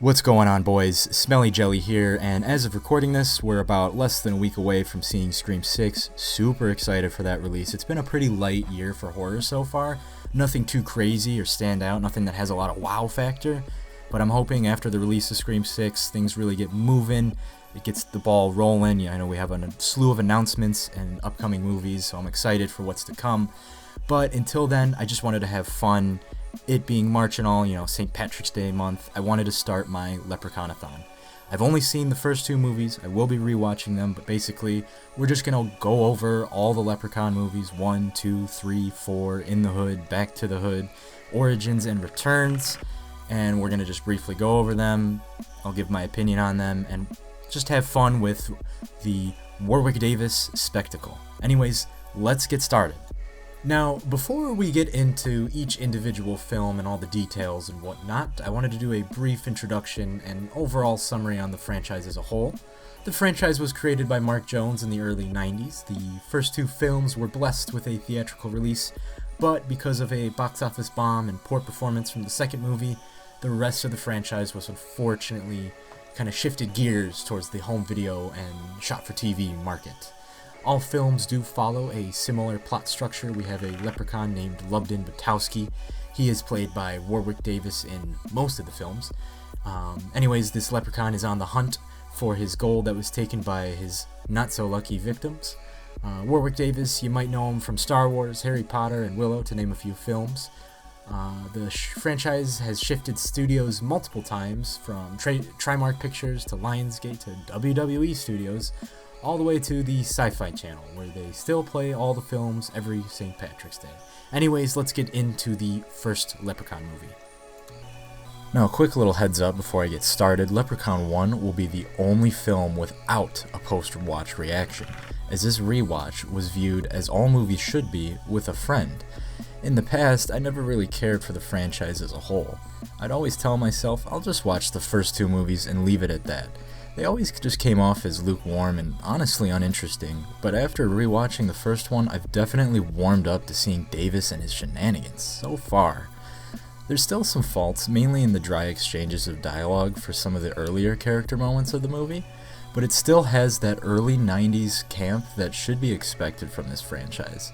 What's going on, boys? Smelly Jelly here, and as of recording this, we're about less than a week away from seeing Scream 6. Super excited for that release. It's been a pretty light year for horror so far. Nothing too crazy or stand out, nothing that has a lot of wow factor, but I'm hoping after the release of Scream 6, things really get moving. It gets the ball rolling. Yeah, I know we have a slew of announcements and upcoming movies, so I'm excited for what's to come. But until then, I just wanted to have fun. It being March and all, St. Patrick's Day month, I wanted to start my Leprechaun-a-Thon. I've only seen the first two movies. I will be rewatching them, but basically, we're just going to go over all the Leprechaun movies, 1, 2, 3, 4, In the Hood, Back to the Hood, Origins, and Returns, and we're going to just briefly go over them. I'll give my opinion on them, and just have fun with the Warwick Davis spectacle. Anyways, let's get started. Now, before we get into each individual film and all the details and whatnot, I wanted to do a brief introduction and overall summary on the franchise as a whole. The franchise was created by Mark Jones in the early 90s. The first two films were blessed with a theatrical release, but because of a box office bomb and poor performance from the second movie, the rest of the franchise was unfortunately kind of shifted gears towards the home video and shot-for-TV market. All films do follow a similar plot structure. We have a leprechaun named Lubden Butowski. He is played by Warwick Davis in most of the films. Anyways, this leprechaun is on the hunt for his gold that was taken by his not-so-lucky victims. Warwick Davis, you might know him from Star Wars, Harry Potter, and Willow, to name a few films. The franchise has shifted studios multiple times, from Trimark Pictures to Lionsgate to WWE Studios, all the way to the Sci-Fi Channel, where they still play all the films every St. Patrick's Day. Anyways, let's get into the first Leprechaun movie. Now, a quick little heads up before I get started. Leprechaun 1 will be the only film without a post-watch reaction, as this rewatch was viewed, as all movies should be, with a friend. In the past, I never really cared for the franchise as a whole. I'd always tell myself, I'll just watch the first two movies and leave it at that. They always just came off as lukewarm and honestly uninteresting, but after rewatching the first one, I've definitely warmed up to seeing Davis and his shenanigans so far. There's still some faults, mainly in the dry exchanges of dialogue for some of the earlier character moments of the movie, but it still has that early 90s camp that should be expected from this franchise.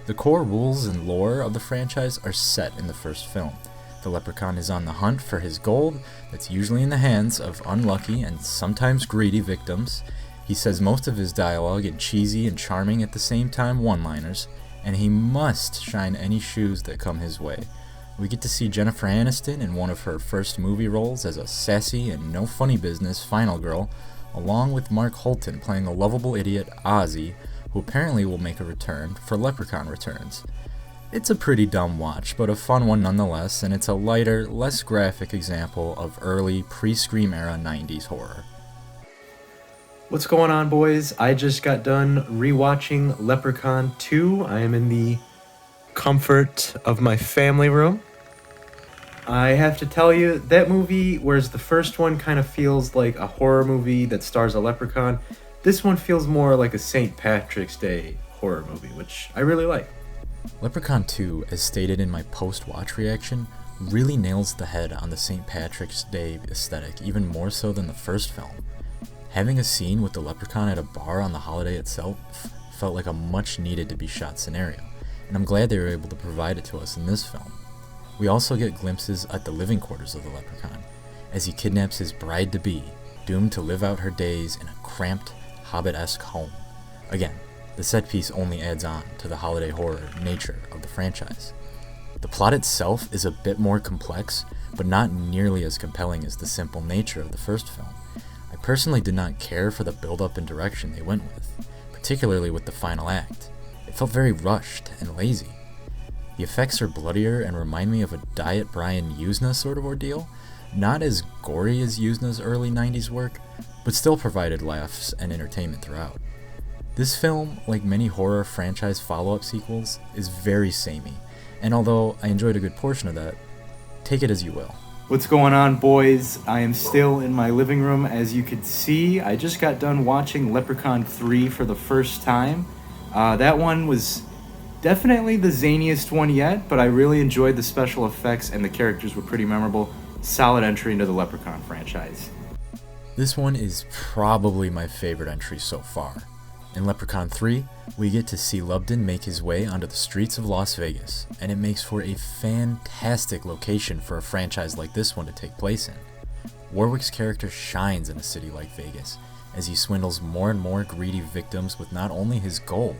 The core rules and lore of the franchise are set in the first film. The leprechaun is on the hunt for his gold that's usually in the hands of unlucky and sometimes greedy victims. He says most of his dialogue in cheesy and charming at the same time one-liners, and he must shine any shoes that come his way. We get to see Jennifer Aniston in one of her first movie roles as a sassy and no funny business final girl, along with Mark Holton playing a lovable idiot Ozzy, who apparently will make a return for Leprechaun Returns. It's a pretty dumb watch, but a fun one nonetheless, and it's a lighter, less graphic example of early, pre-Scream era 90s horror. What's going on, boys? I just got done rewatching Leprechaun 2. I am in the comfort of my family room. I have to tell you, that movie, whereas the first one kind of feels like a horror movie that stars a leprechaun, this one feels more like a St. Patrick's Day horror movie, which I really like. Leprechaun 2, as stated in my post-watch reaction, really nails the head on the St. Patrick's Day aesthetic, even more so than the first film. Having a scene with the leprechaun at a bar on the holiday itself felt like a much-needed-to-be-shot scenario, and I'm glad they were able to provide it to us in this film. We also get glimpses at the living quarters of the leprechaun, as he kidnaps his bride-to-be, doomed to live out her days in a cramped, Hobbit-esque home. Again, the set piece only adds on to the holiday horror nature of the franchise. The plot itself is a bit more complex, but not nearly as compelling as the simple nature of the first film. I personally did not care for the build-up and direction they went with, particularly with the final act. It felt very rushed and lazy. The effects are bloodier and remind me of a Diet Brian Yuzna sort of ordeal, not as gory as Yuzna's early 90s work, but still provided laughs and entertainment throughout. This film, like many horror franchise follow-up sequels, is very samey, and although I enjoyed a good portion of that, take it as you will. What's going on, boys? I am still in my living room. As you can see, I just got done watching Leprechaun 3 for the first time. That one was definitely the zaniest one yet, but I really enjoyed the special effects and the characters were pretty memorable. solid entry into the Leprechaun franchise. This one is probably my favorite entry so far. In Leprechaun 3, we get to see Lubden make his way onto the streets of Las Vegas, and it makes for a fantastic location for a franchise like this one to take place in. Warwick's character shines in a city like Vegas, as he swindles more and more greedy victims with not only his gold,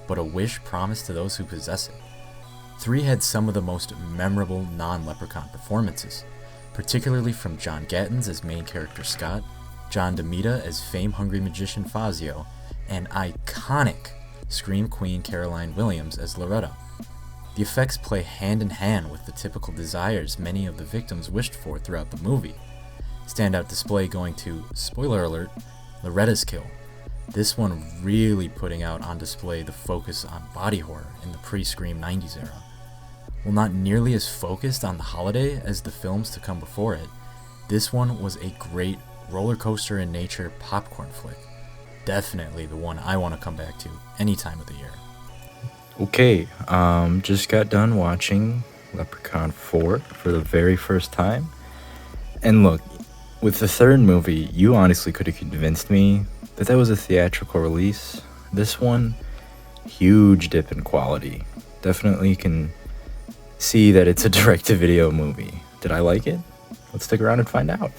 but a wish promised to those who possess it. 3 had some of the most memorable non-Leprechaun performances, particularly from John Gattens as main character Scott, John DeMita as fame-hungry magician Fazio, and iconic Scream Queen Caroline Williams as Loretta. The effects play hand in hand with the typical desires many of the victims wished for throughout the movie. Standout display going to, spoiler alert, Loretta's kill. This one really putting out on display the focus on body horror in the pre-Scream 90s era. While not nearly as focused on the holiday as the films to come before it, this one was a great roller coaster in nature popcorn flick. Definitely the one I want to come back to any time of the year. Okay, just got done watching Leprechaun 4 for the very first time. And look, with the third movie, you honestly could have convinced me that was a theatrical release. This one, huge dip in quality. Definitely can see that it's a direct-to-video movie. Did I like it? Let's stick around and find out.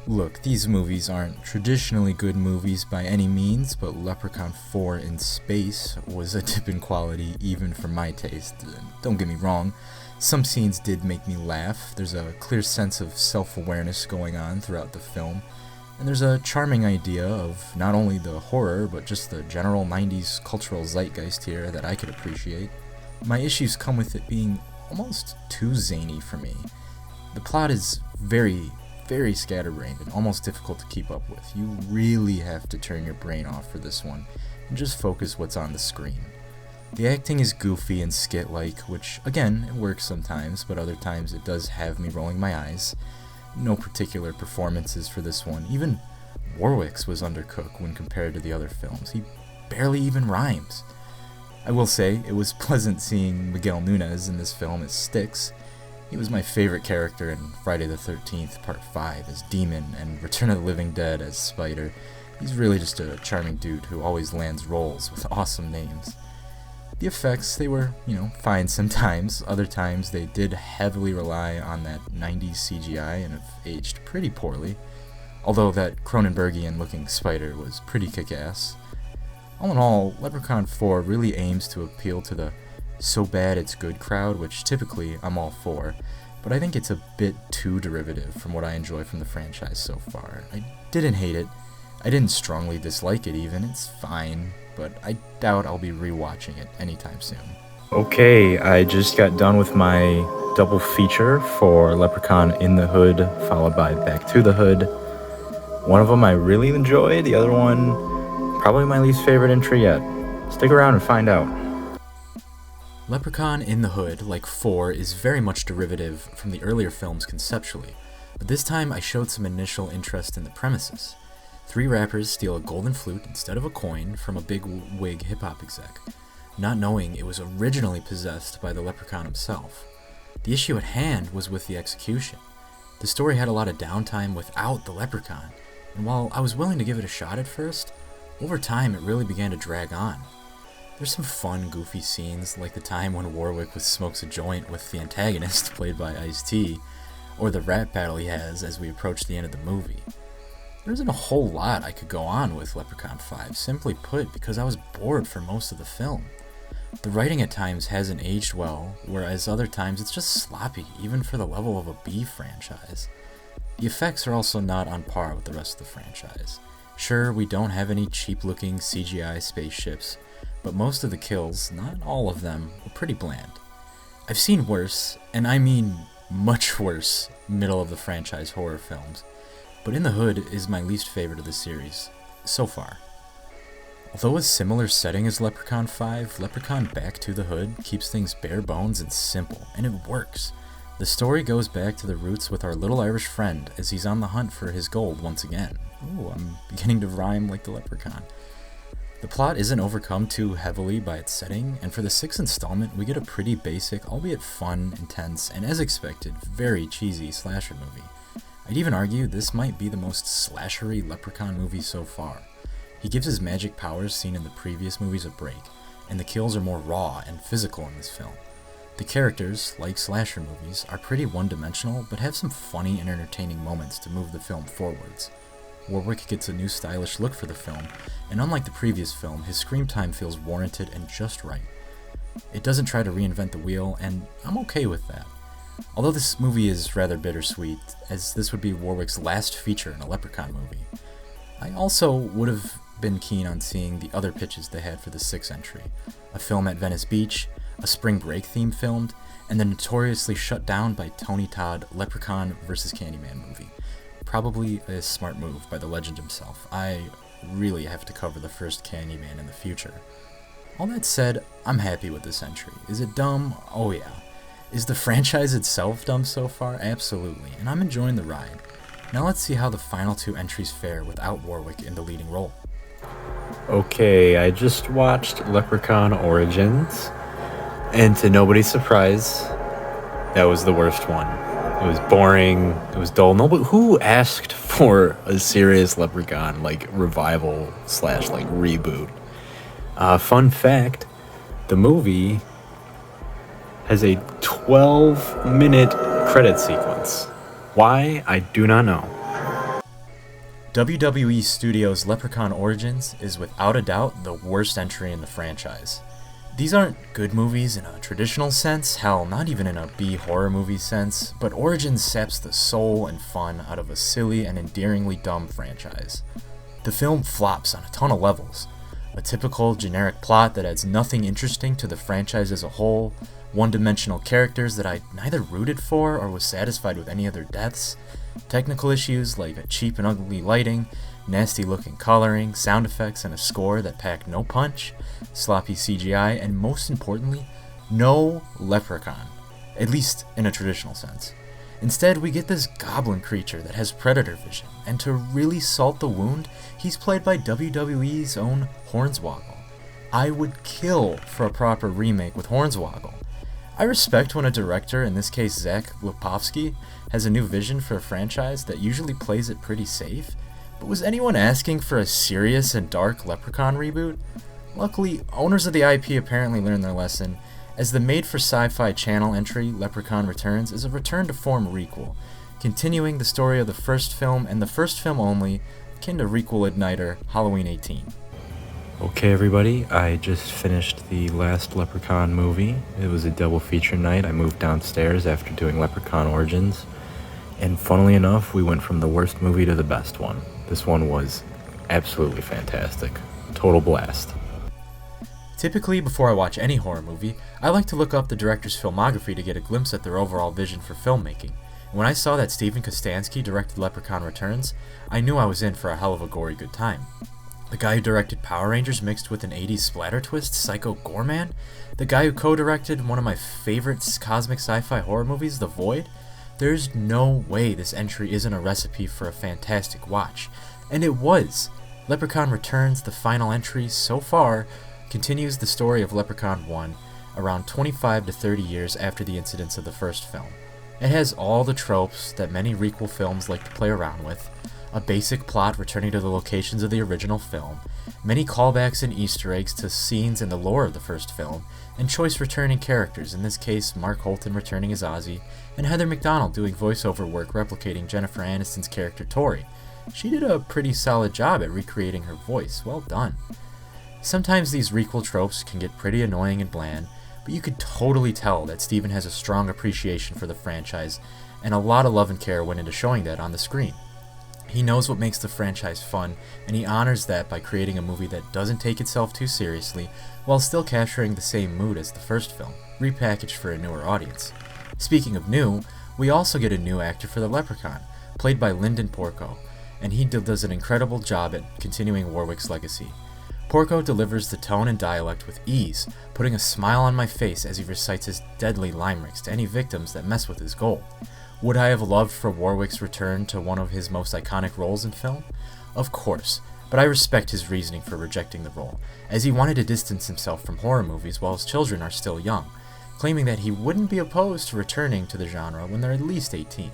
Look, these movies aren't traditionally good movies by any means, but Leprechaun 4 in space was a dip in quality even for my taste. Don't get me wrong, some scenes did make me laugh. There's a clear sense of self-awareness going on throughout the film, and there's a charming idea of not only the horror, but just the general 90s cultural zeitgeist here that I could appreciate. My issues come with it being almost too zany for me. The plot is very scatterbrained and almost difficult to keep up with. You really have to turn your brain off for this one and just focus what's on the screen. The acting is goofy and skit-like, which, again, it works sometimes, but other times it does have me rolling my eyes. No particular performances for this one. Even Warwick's was undercooked when compared to the other films. He barely even rhymes. I will say, it was pleasant seeing Miguel Nunez in this film as Styx. He was my favorite character in Friday the 13th, Part 5 as Demon, and Return of the Living Dead as Spider. He's really just a charming dude who always lands roles with awesome names. The effects, they were, fine sometimes. Other times they did heavily rely on that 90s CGI and have aged pretty poorly. Although that Cronenbergian-looking spider was pretty kick-ass. All in all, Leprechaun 4 really aims to appeal to the so bad it's good crowd, which typically I'm all for, but I think it's a bit too derivative from what I enjoy from the franchise so far. I didn't hate it. I didn't strongly dislike it even. It's fine, but I doubt I'll be rewatching it anytime soon. Okay, I just got done with my double feature for Leprechaun in the Hood, followed by Back to the Hood. One of them I really enjoyed, the other one, probably my least favorite entry yet. Stick around and find out. Leprechaun in the Hood, like 4, is very much derivative from the earlier films conceptually, but this time I showed some initial interest in the premises. 3 rappers steal a golden flute instead of a coin from a big wig hip-hop exec, not knowing it was originally possessed by the Leprechaun himself. The issue at hand was with the execution. The story had a lot of downtime without the Leprechaun, and while I was willing to give it a shot at first, over time it really began to drag on. There's some fun, goofy scenes, like the time when Warwick smokes a joint with the antagonist, played by Ice-T, or the rap battle he has as we approach the end of the movie. There isn't a whole lot I could go on with Leprechaun 5, simply put, because I was bored for most of the film. The writing at times hasn't aged well, whereas other times it's just sloppy, even for the level of a B franchise. The effects are also not on par with the rest of the franchise. Sure, we don't have any cheap-looking CGI spaceships, but most of the kills, not all of them, were pretty bland. I've seen worse, and I mean much worse, middle of the franchise horror films, but In the Hood is my least favorite of the series, so far. Although a similar setting as Leprechaun 5, Leprechaun Back to the Hood keeps things bare bones and simple, and it works. The story goes back to the roots with our little Irish friend as he's on the hunt for his gold once again. Ooh, I'm beginning to rhyme like the Leprechaun. The plot isn't overcome too heavily by its setting, and for the sixth installment, we get a pretty basic, albeit fun, intense, and as expected, very cheesy slasher movie. I'd even argue this might be the most slashery Leprechaun movie so far. He gives his magic powers seen in the previous movies a break, and the kills are more raw and physical in this film. The characters, like slasher movies, are pretty one-dimensional, but have some funny and entertaining moments to move the film forwards. Warwick gets a new stylish look for the film, and unlike the previous film, his screen time feels warranted and just right. It doesn't try to reinvent the wheel, and I'm okay with that. Although this movie is rather bittersweet, as this would be Warwick's last feature in a Leprechaun movie. I also would have been keen on seeing the other pitches they had for the sixth entry, a film at Venice Beach, a spring break theme filmed, and the notoriously shut down by Tony Todd Leprechaun vs. Candyman movie. Probably a smart move by the legend himself. I really have to cover the first Candyman in the future. All that said, I'm happy with this entry. Is it dumb? Oh yeah. Is the franchise itself dumb so far? Absolutely, and I'm enjoying the ride. Now let's see how the final two entries fare without Warwick in the leading role. Okay, I just watched Leprechaun Origins, and to nobody's surprise, that was the worst one. It was boring, it was dull. Nobody who asked for a serious Leprechaun revival / reboot. Fun fact, the movie has a 12-minute credit sequence. Why? I do not know. WWE Studios' Leprechaun Origins is without a doubt the worst entry in the franchise. These aren't good movies in a traditional sense, hell, not even in a B-horror movie sense, but Origins saps the soul and fun out of a silly and endearingly dumb franchise. The film flops on a ton of levels. A typical generic plot that adds nothing interesting to the franchise as a whole, one-dimensional characters that I neither rooted for or was satisfied with any of their deaths, technical issues like a cheap and ugly lighting, nasty-looking coloring, sound effects, and a score that pack no punch, sloppy CGI, and most importantly, no Leprechaun, at least in a traditional sense. Instead, we get this goblin creature that has predator vision, and to really salt the wound, he's played by WWE's own Hornswoggle. I would kill for a proper remake with Hornswoggle. I respect when a director, in this case Zach Lipovsky, has a new vision for a franchise that usually plays it pretty safe, but was anyone asking for a serious and dark Leprechaun reboot? Luckily, owners of the IP apparently learned their lesson, as the made-for-sci-fi channel entry, Leprechaun Returns, is a return-to-form requel, continuing the story of the first film and the first film only, akin to requel igniter Halloween 18. Okay, everybody, I just finished the last Leprechaun movie. It was a double feature night. I moved downstairs after doing Leprechaun Origins, and funnily enough, we went from the worst movie to the best one. This one was absolutely fantastic. Total blast. Typically, before I watch any horror movie, I like to look up the director's filmography to get a glimpse at their overall vision for filmmaking. And when I saw that Steven Kostanski directed Leprechaun Returns, I knew I was in for a hell of a gory good time. The guy who directed Power Rangers mixed with an 80s splatter twist, Psycho Goreman? The guy who co-directed one of my favorite cosmic sci-fi horror movies, The Void? There's no way this entry isn't a recipe for a fantastic watch. And it was! Leprechaun Returns, the final entry so far, continues the story of Leprechaun 1 around 25 to 30 years after the incidents of the first film. It has all the tropes that many requel films like to play around with, a basic plot returning to the locations of the original film, many callbacks and Easter eggs to scenes in the lore of the first film, and choice returning characters, in this case Mark Holton returning as Ozzy, and Heather McDonald doing voiceover work replicating Jennifer Aniston's character Tori. She did a pretty solid job at recreating her voice, well done. Sometimes these requel tropes can get pretty annoying and bland, but you could totally tell that Steven has a strong appreciation for the franchise, and a lot of love and care went into showing that on the screen. He knows what makes the franchise fun, and he honors that by creating a movie that doesn't take itself too seriously, while still capturing the same mood as the first film, repackaged for a newer audience. Speaking of new, we also get a new actor for the Leprechaun, played by Lyndon Porco, and he does an incredible job at continuing Warwick's legacy. Porco delivers the tone and dialect with ease, putting a smile on my face as he recites his deadly limericks to any victims that mess with his gold. Would I have loved for Warwick's return to one of his most iconic roles in film? Of course, but I respect his reasoning for rejecting the role, as he wanted to distance himself from horror movies while his children are still young, claiming that he wouldn't be opposed to returning to the genre when they're at least 18.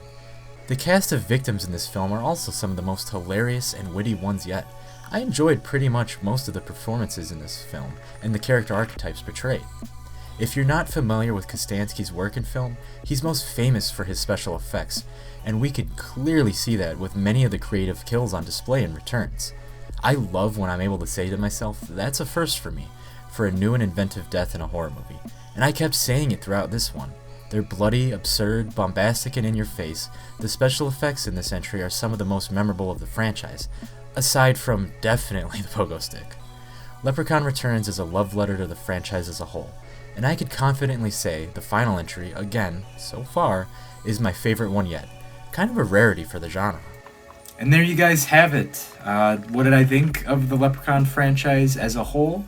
The cast of victims in this film are also some of the most hilarious and witty ones yet. I enjoyed pretty much most of the performances in this film and the character archetypes portrayed. If you're not familiar with Kostanski's work in film, he's most famous for his special effects, and we could clearly see that with many of the creative kills on display in Returns. I love when I'm able to say to myself, that's a first for me, for a new and inventive death in a horror movie, and I kept saying it throughout this one. They're bloody, absurd, bombastic, and in your face. The special effects in this entry are some of the most memorable of the franchise, aside from definitely the pogo stick. Leprechaun Returns is a love letter to the franchise as a whole, and I could confidently say the final entry, again, so far, is my favorite one yet. Kind of a rarity for the genre. And there you guys have it. What did I think of the Leprechaun franchise as a whole?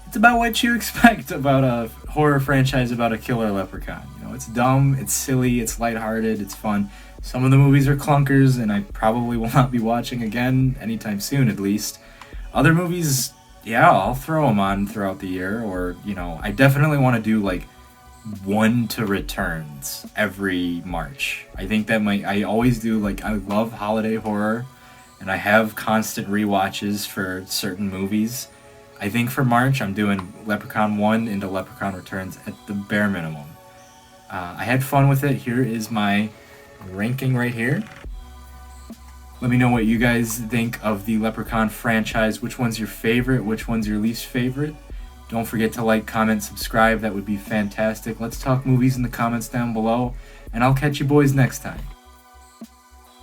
It's about what you expect about a horror franchise about a killer leprechaun. You know, it's dumb, it's silly, it's lighthearted, it's fun. Some of the movies are clunkers, and I probably will not be watching again anytime soon, at least. Other movies, yeah, I'll throw them on throughout the year, or, you know, I definitely want to do, like, 1 to Returns every March. I think that I always do, like, I love holiday horror, and I have constant rewatches for certain movies. I think for March, I'm doing Leprechaun 1 into Leprechaun Returns at the bare minimum. I had fun with it. Here is my ranking right here. Let me know what you guys think of the Leprechaun franchise. Which one's your favorite? Which one's your least favorite? Don't forget to like, comment, subscribe. That would be fantastic. Let's talk movies in the comments down below, and I'll catch you boys next time.